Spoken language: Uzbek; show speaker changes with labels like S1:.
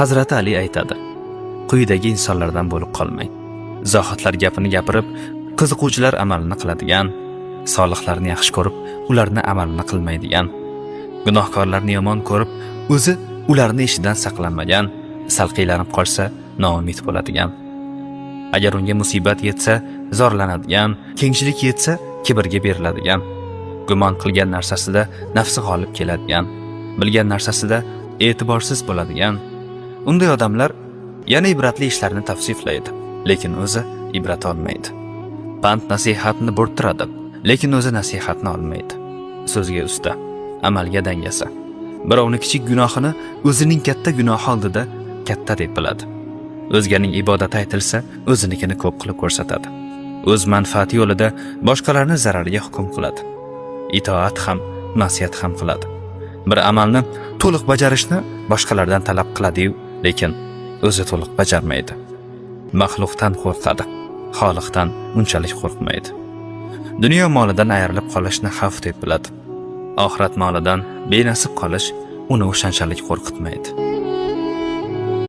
S1: Hazrati Ali aytadi: quyidagi insonlardan bo'lib qolmang. Zohidlar gapini gapirib, qiziquvchilar amalini qiladigan, solihlarni yaxshi ko'rib, ularni amalini qilmaydigan, gunohkorlarni yomon ko'rib, o'zi ularni ishidan saqlanmagan, salqiylanib qolsa, noumid bo'ladigan. Agar unga musibat yetsa, zorlanadigan, kengchilik yetsa, kibrga beriladigan, gumon qilgan narsasida nafsi g'olib keladigan, bilgan narsasida e'tiborsiz bo'ladigan. Unday odamlar yana ibratli ishlarni tavsiflaydi, lekin o'zi ibrat olmaydi. Pand nasihatni bo'rttiradi, lekin o'zi nasihatni olmaydi. So'zga usta, amalga dangasa. Birovning kichik gunohini o'zining katta gunohi oldida katta deb biladi. O'zganing ibodati aytilsa, o'zinikini ko'p qilib ko'rsatadi. O'z manfaati yo'lida boshqalarni zarariga hukm qiladi. Itoat ham, nasihat ham qiladi. Bir amalni to'liq bajarishni boshqalardan talab qiladi-yu, lekin o'zi to'liq bajarmaydi. Maxluqdan qo'rqadi, Xoliqdan unchalik qo'rqmaydi. Dunyo molidan ayrilib qolishni xavf deb biladi. Oxirat molidan benasib qolish uni o'shanchalik qo'rqitmaydi.